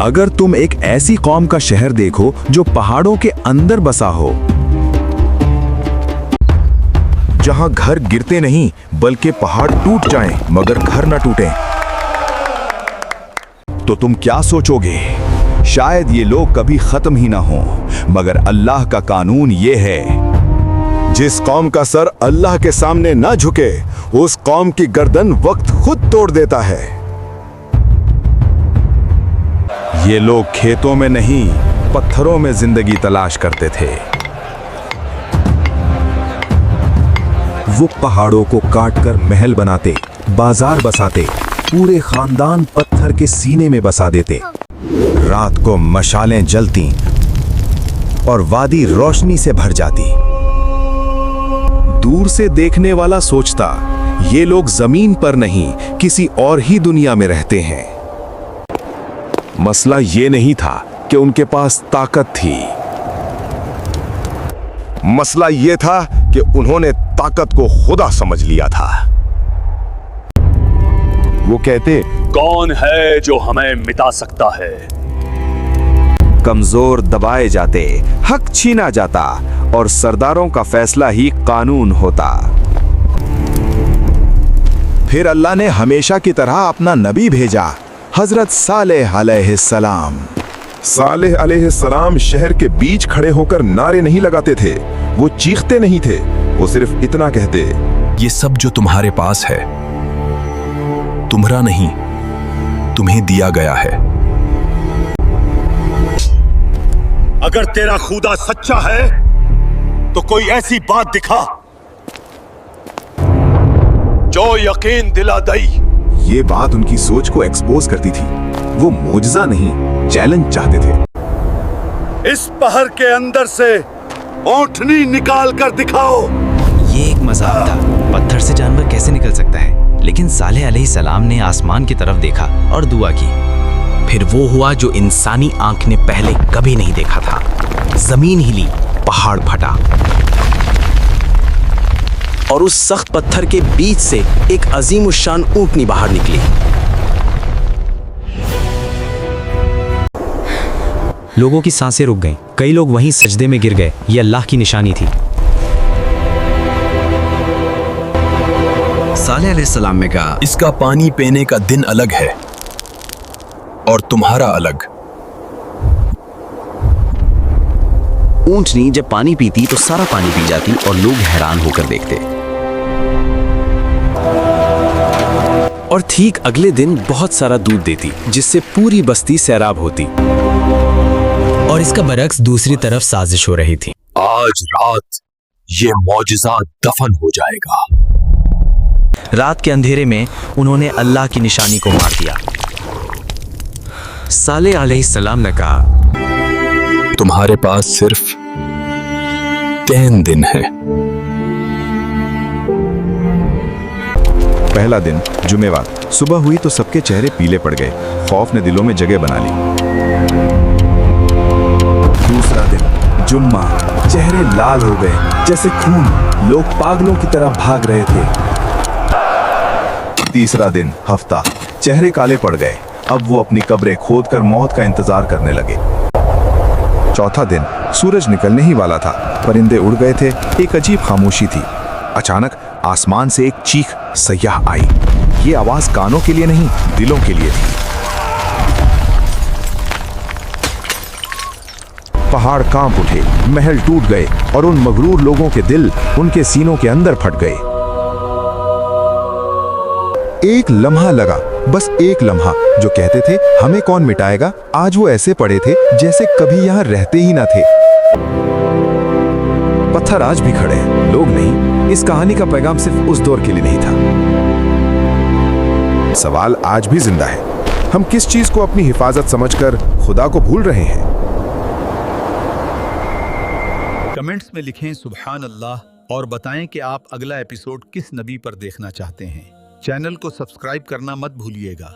अगर तुम एक ऐसी कौम का शहर देखो जो पहाड़ों के अंदर बसा हो, जहां घर गिरते नहीं बल्कि पहाड़ टूट जाएं मगर घर न टूटें, तो तुम क्या सोचोगे? शायद ये लोग कभी खत्म ही ना हो, मगर अल्लाह का कानून ये है, जिस कौम का सर अल्लाह के सामने ना झुके उस कौम की गर्दन वक्त खुद तोड़ देता है। ये लोग खेतों में नहीं पत्थरों में जिंदगी तलाश करते थे। वो पहाड़ों को काटकर महल बनाते, बाजार बसाते, पूरे खानदान पत्थर के सीने में बसा देते। रात को मशालें जलती और वादी रोशनी से भर जाती। दूर से देखने वाला सोचता ये लोग जमीन पर नहीं किसी और ही दुनिया में रहते हैं। मसला ये नहीं था कि उनके पास ताकत थी, मसला ये था कि उन्होंने ताकत को खुदा समझ लिया था। वो कहते, कौन है जो हमें मिटा सकता है? कमजोर दबाए जाते, हक छीना जाता और सरदारों का फैसला ही कानून होता। फिर अल्लाह ने हमेशा की तरह अपना नबी भेजा, हजरत सालेह अलैहिस्सलाम। सालेह अलैहिस्सलाम शहर के बीच खड़े होकर नारे नहीं लगाते थे, वो चीखते नहीं थे, वो सिर्फ इतना कहते, ये सब जो तुम्हारे पास है तुम्हारा नहीं, तुम्हें दिया गया है। अगर तेरा खुदा सच्चा है तो कोई ऐसी बात दिखा जो यकीन दिला दे। ये बात उनकी सोच को एक्सपोज करती थी। वो मोजज़ा नहीं, चैलेंज चाहते थे। इस पहाड़ के अंदर से ओंठनी निकाल कर दिखाओ। ये एक मजाक था, पत्थर से जानवर कैसे निकल सकता है? लेकिन सालेह अलैहिस्सलाम ने आसमान की तरफ देखा और दुआ की। फिर वो हुआ जो इंसानी आंख ने पहले कभी नहीं देखा था। जमीन हिली, पहाड़ फटा और उस सख्त पत्थर के बीच से एक अजीमुश्शान ऊंटनी बाहर निकली। लोगों की सांसें रुक गईं, कई लोग वहीं सजदे में गिर गए। ये अल्लाह की निशानी थी। सालेह अलैहिस्सलाम ने कहा, इसका पानी पीने का दिन अलग है और तुम्हारा अलग। ऊंटनी जब पानी पीती तो सारा पानी पी जाती और लोग हैरान होकर देखते। और ठीक अगले दिन बहुत सारा दूध देती, जिससे पूरी बस्ती सैराब होती। और इसका बरक्स दूसरी तरफ साजिश हो रही थी। आज रात ये मौजिज़ा दफन हो जाएगा। रात के अंधेरे में उन्होंने अल्लाह की निशानी को मार दिया। सालेह अलैहिस्सलाम ने कहा, तुम्हारे पास सिर्फ 3 दिन है। पहला दिन जुमेवार, सुबह हुई तो सबके चेहरे पीले पड़ गए। खौफ ने दिलों में जगह बना ली। दूसरा दिन जुम्मा, चेहरे लाल हो गए जैसे खून, लोग पागलों की तरह भाग रहे थे। तीसरा दिन हफ्ता, चेहरे काले पड़ गए। अब वो अपनी कब्रें खोदकर मौत का इंतजार करने लगे। चौथा दिन सूरज निकलने ही वाला था, परिंदे उड़ गए थे, एक अजीब खामोशी थी। अचानक आसमान से एक चीख सयाह आई। ये आवाज कानों के लिए नहीं, दिलों के लिए थी। पहाड़ कांप उठे, महल टूट गए और उन मगरूर लोगों के दिल उनके सीनों के अंदर फट गए। एक लम्हा लगा, बस एक लम्हा, जो कहते थे हमें कौन मिटाएगा। आज वो ऐसे पड़े थे जैसे कभी यहाँ रहते ही ना थे। पत्थर आज भी खड़े हैं, लोग नहीं। इस कहानी का पैगाम सिर्फ उस दौर के लिए नहीं था। सवाल आज भी जिंदा है, हम किस चीज को अपनी हिफाजत समझकर खुदा को भूल रहे हैं? कमेंट्स में लिखें सुभान अल्लाह और बताएं कि आप अगला एपिसोड किस नबी पर देखना चाहते हैं। चैनल को सब्सक्राइब करना मत भूलिएगा।